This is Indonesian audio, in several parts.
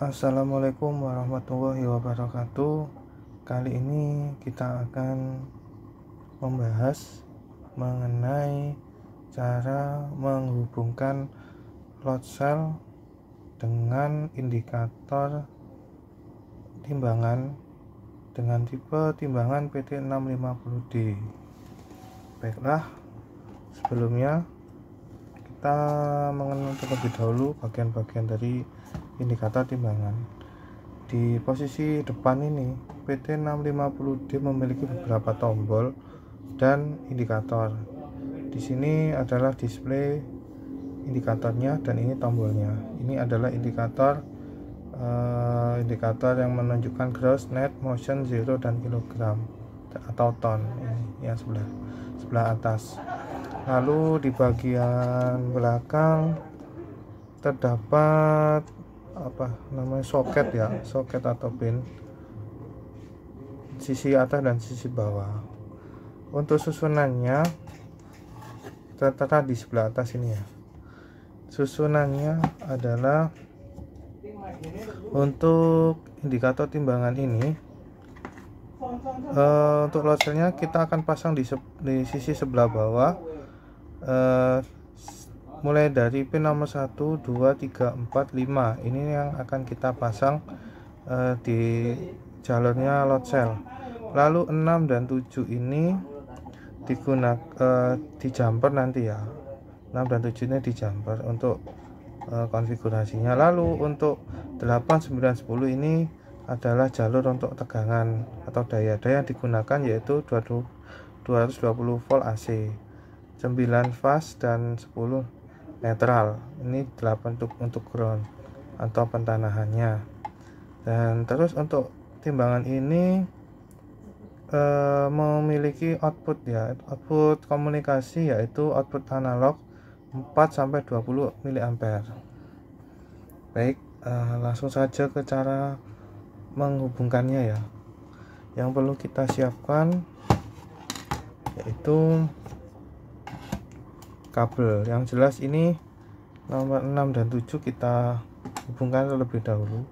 Assalamualaikum warahmatullahi wabarakatuh. Kali ini kita akan membahas mengenai cara menghubungkan load cell dengan indikator timbangan dengan tipe timbangan PT650D. Baiklah, sebelumnya kita mengenal terlebih dahulu bagian-bagian dari indikator timbangan. Di posisi depan ini, PT650D memiliki beberapa tombol dan indikator. Di sini adalah display indikatornya dan ini tombolnya. Ini adalah indikator yang menunjukkan gross, net, motion, zero, dan kilogram atau ton. Ini yang sebelah atas. Lalu di bagian belakang terdapat soket atau pin sisi atas dan sisi bawah. Untuk susunannya tertera di sebelah atas ini ya. Susunannya adalah untuk indikator timbangan ini, untuk load cell-nya kita akan pasang di sisi sebelah bawah, mulai dari pin nomor 1, 2, 3, 4, 5. Ini yang akan kita pasang di jalurnya load cell. Lalu 6 dan 7 ini digunakan di jumper nanti ya. 6 dan 7 ini di jumper untuk konfigurasinya. Lalu untuk 8, 9, 10 ini adalah jalur untuk tegangan atau daya yang digunakan, yaitu 220 volt AC, 9 fast dan 10 netral. Ini 8 untuk ground atau pentanahannya. Dan terus untuk timbangan ini memiliki output komunikasi, yaitu output analog 4-20 mA. Baik, langsung saja ke cara menghubungkannya ya. Yang perlu kita siapkan yaitu kabel. Yang jelas ini nomor 6 dan 7 kita hubungkan terlebih dahulu.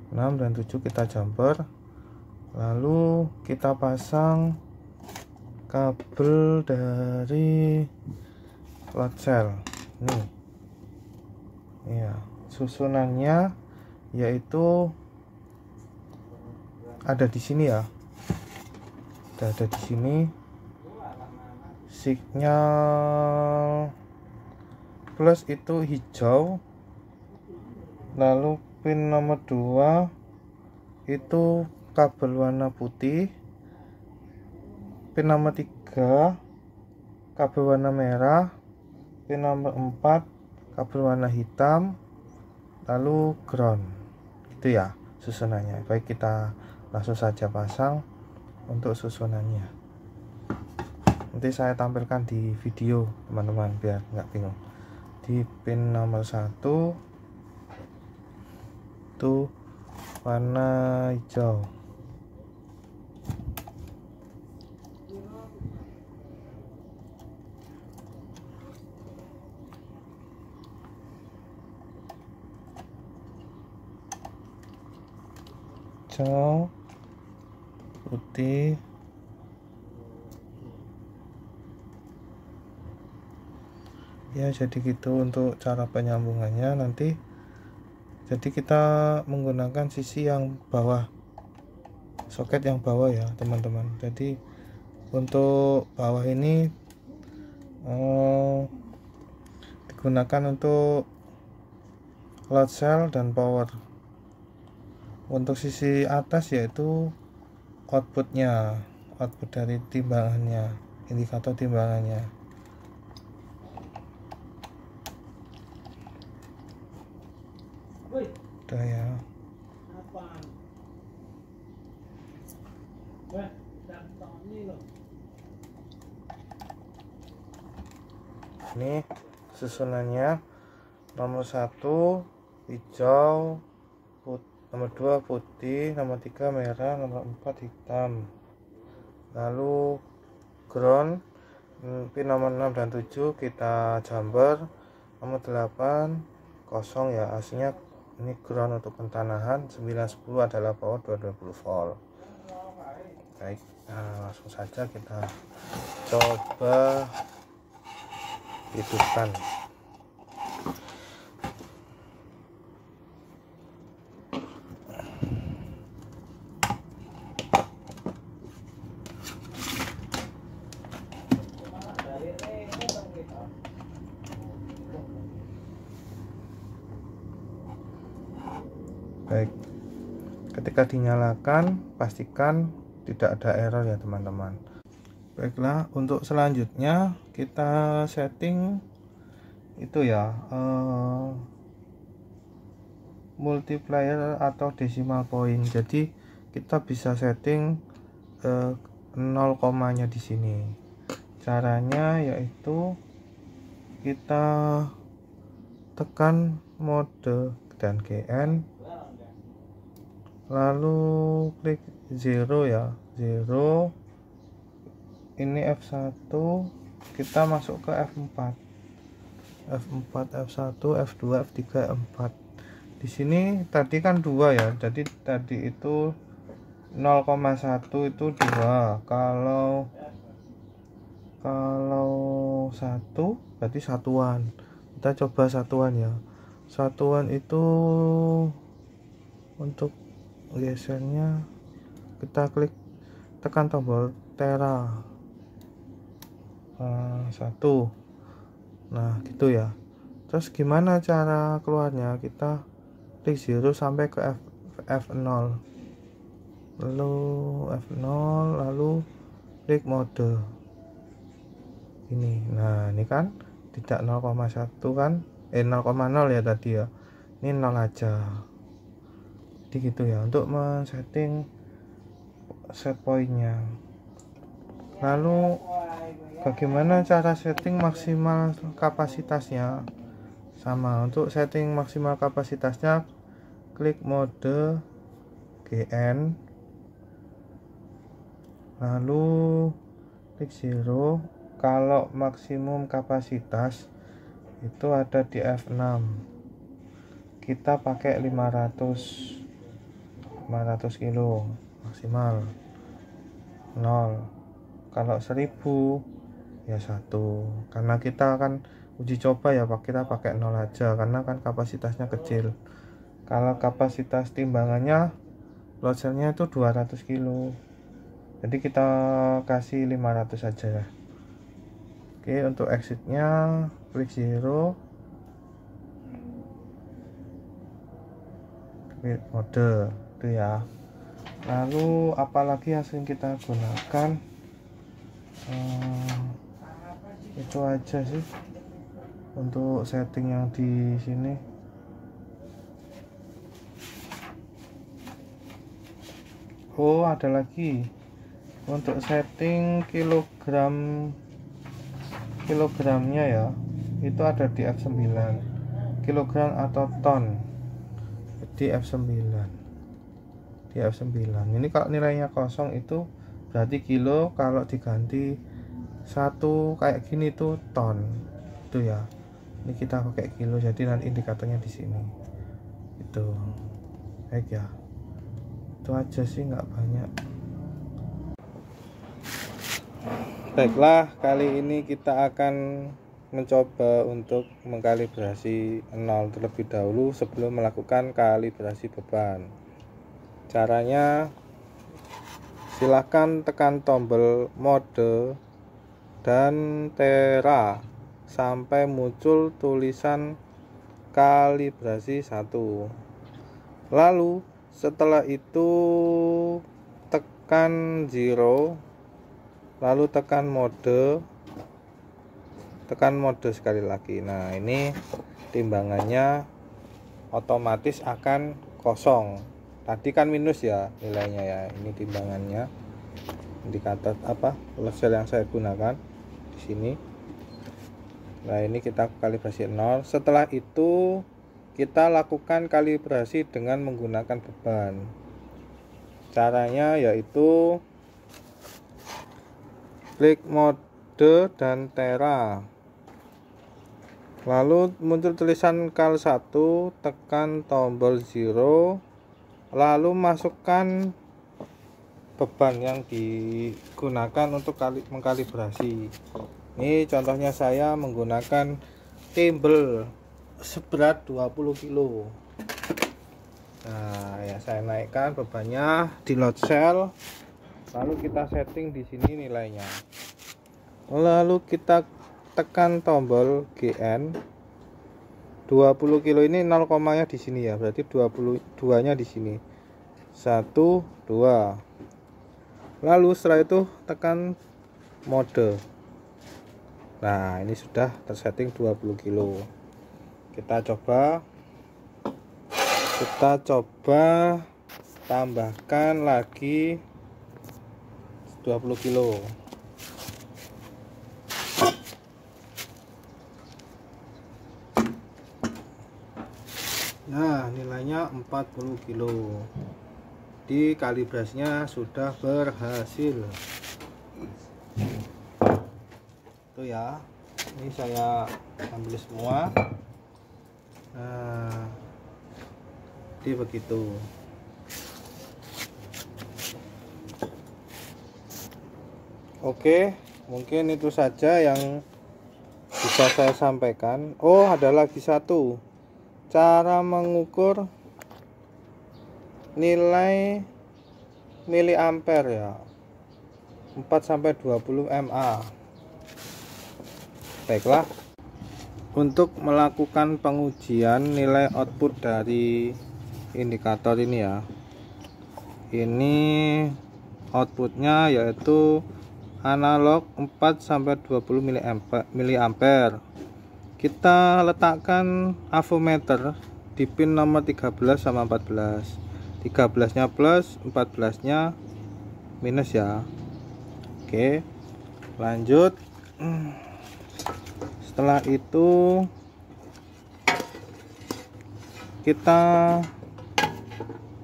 6 dan 7 kita jumper, lalu kita pasang kabel dari load cell. Nih ya, susunannya yaitu ada di sini ya. Ada di sini sinyal plus itu hijau, lalu pin nomor 2 itu kabel warna putih, pin nomor 3 kabel warna merah, pin nomor 4 kabel warna hitam, lalu ground. Itu ya susunannya. Baik, kita langsung saja pasang untuk susunannya. Nanti saya tampilkan di video teman-teman biar nggak bingung. Di pin nomor 1 itu warna hijau. Hijau, putih, ya. Jadi gitu untuk cara penyambungannya nanti. Jadi kita menggunakan sisi yang bawah, soket yang bawah ya teman-teman. Jadi untuk bawah ini digunakan untuk load cell dan power. Untuk sisi atas yaitu output dari timbangannya, indikator timbangannya. Udah ya. Ini susunannya: nomor 1 hijau, nomor 2 putih, nomor 3 merah, nomor 4 hitam. Lalu ground, pin nomor 6 dan 7 kita jumper, nomor 8 kosong ya, aslinya Ini ground untuk pentanahan, 910 adalah power 220 volt. Baik, nah, langsung saja kita coba hidupkan. Baik, ketika dinyalakan pastikan tidak ada error ya teman-teman. Baiklah, untuk selanjutnya kita setting itu ya, multiplier atau decimal point. Jadi kita bisa setting 0 komanya di sini. Caranya yaitu kita tekan mode dan GN, lalu klik 0 ya, 0. Ini F1, kita masuk ke F4, F1, F2, F3, F4. Di sini tadi kan 2 ya, jadi tadi itu 0,1 itu 2. Kalau 1 berarti satuan. Kita coba satuan ya. Satuan itu untuk gesernya kita klik, tekan tombol tera, 1. Nah gitu ya. Terus gimana cara keluarnya? Kita klik 0 sampai ke F0, lalu F0, lalu klik mode ini. Nah ini kan tidak 0,1 kan, 0,0 ya tadi ya, ini 0 aja. Jadi gitu ya untuk men-setting set pointnya. Lalu bagaimana cara setting maksimal kapasitasnya? Sama, untuk setting maksimal kapasitasnya klik mode GN, lalu klik 0. Kalau maksimum kapasitas itu ada di F6, kita pakai 500 kilo maksimal 0. Kalau 1000 ya 1, karena kita akan uji coba ya Pak, kita pakai 0 aja karena kan kapasitasnya kecil. Kalau kapasitas timbangannya load cell-nya itu 200 kilo, jadi kita kasih 500 aja ya. Oke, untuk exitnya klik 0, klik mode itu ya. Lalu apalagi yang sering kita gunakan, itu aja sih untuk setting yang di sini. Oh, ada lagi untuk setting kilogramnya ya, itu ada di F9, kilogram atau ton di F9. Di F9 ini kalau nilainya kosong itu berarti kilo, kalau diganti 1 kayak gini tuh ton itu ya. Ini kita pakai kilo, jadi nanti indikatornya di sini itu. Baik ya, itu aja sih, nggak banyak. Baiklah, kali ini kita akan mencoba untuk mengkalibrasi 0 terlebih dahulu sebelum melakukan kalibrasi beban. Caranya silahkan tekan tombol mode dan tera sampai muncul tulisan kalibrasi 1. Lalu setelah itu tekan 0, lalu tekan mode sekali lagi. Nah ini timbangannya otomatis akan kosong. Tadi kan minus ya nilainya ya. Ini timbangannya, indikator load cell yang saya gunakan di sini. Nah ini kita kalibrasi 0. Setelah itu kita lakukan kalibrasi dengan menggunakan beban. Caranya yaitu klik mode dan tera, Lalu muncul tulisan kal 1, tekan tombol 0, lalu masukkan beban yang digunakan untuk mengkalibrasi. Ini contohnya saya menggunakan timbel seberat 20 kilo. Nah, ya saya naikkan bebannya di load cell, lalu kita setting di sini nilainya. Lalu kita tekan tombol GN. 20 kilo ini 0 komanya di sini ya, berarti 22-nya di sini. 1 2. Lalu setelah itu tekan mode. Nah, ini sudah tersetting 20 kilo. Kita coba tambahkan lagi 20 kilo. Nah, nilainya 40 kilo. Di kalibrasinya sudah berhasil. Itu ya. Ini saya ambil semua. Nah, jadi begitu. Oke, mungkin itu saja yang bisa saya sampaikan. Oh, ada lagi satu. Cara mengukur nilai miliampere ya, 4-20 mA. Baiklah, untuk melakukan pengujian nilai output dari indikator ini ya, ini outputnya yaitu analog 4-20 miliampere. Kita letakkan avometer di pin nomor 13 sama 14. 13-nya plus, 14-nya minus ya. Oke, lanjut. Setelah itu kita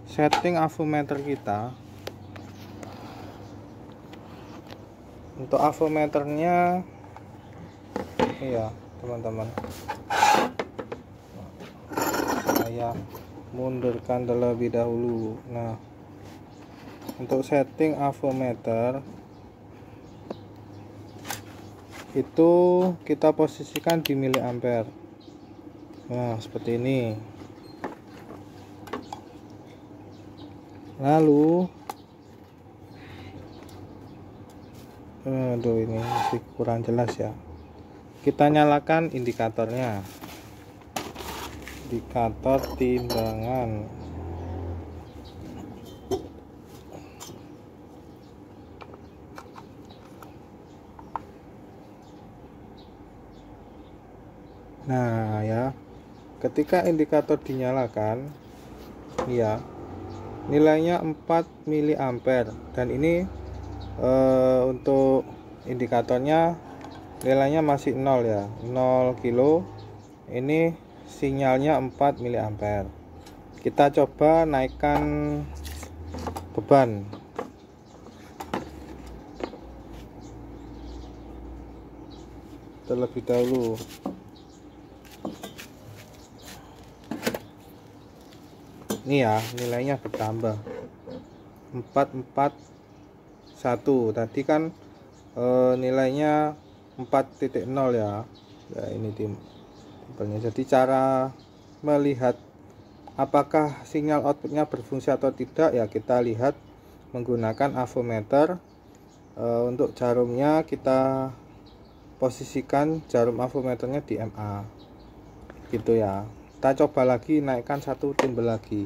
setting avometer kita. Untuk avometernya iya teman-teman, saya mundurkan terlebih dahulu. Nah, untuk setting avometer itu kita posisikan di miliampere. Nah, seperti ini. Lalu aduh, ini masih kurang jelas ya. Kita nyalakan indikatornya, indikator timbangan. Nah ya, ketika indikator dinyalakan ya, nilainya 4 miliampere, dan ini untuk indikatornya nilainya masih 0 ya, 0 kilo. Ini sinyalnya 4 miliampere. Kita coba naikkan beban. Terlebih dahulu. Ini ya, nilainya bertambah 441. Tadi kan nilainya 4.0 ya. Ya, ini timbelnya. Jadi cara melihat apakah sinyal outputnya berfungsi atau tidak ya, kita lihat menggunakan avometer. Untuk jarumnya kita posisikan jarum avometernya di MA gitu ya. Kita coba lagi, naikkan satu timbel lagi.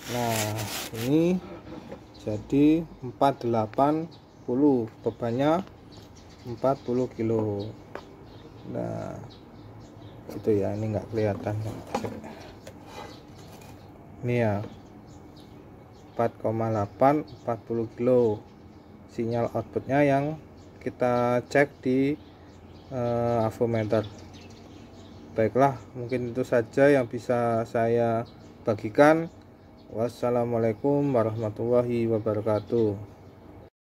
Nah, ini jadi 480, bebannya 40 kilo. Nah, itu ya, ini enggak kelihatan. Ini ya, 4,8 40 kilo sinyal outputnya yang kita cek di avometer. Baiklah, mungkin itu saja yang bisa saya bagikan. Wassalamualaikum warahmatullahi wabarakatuh.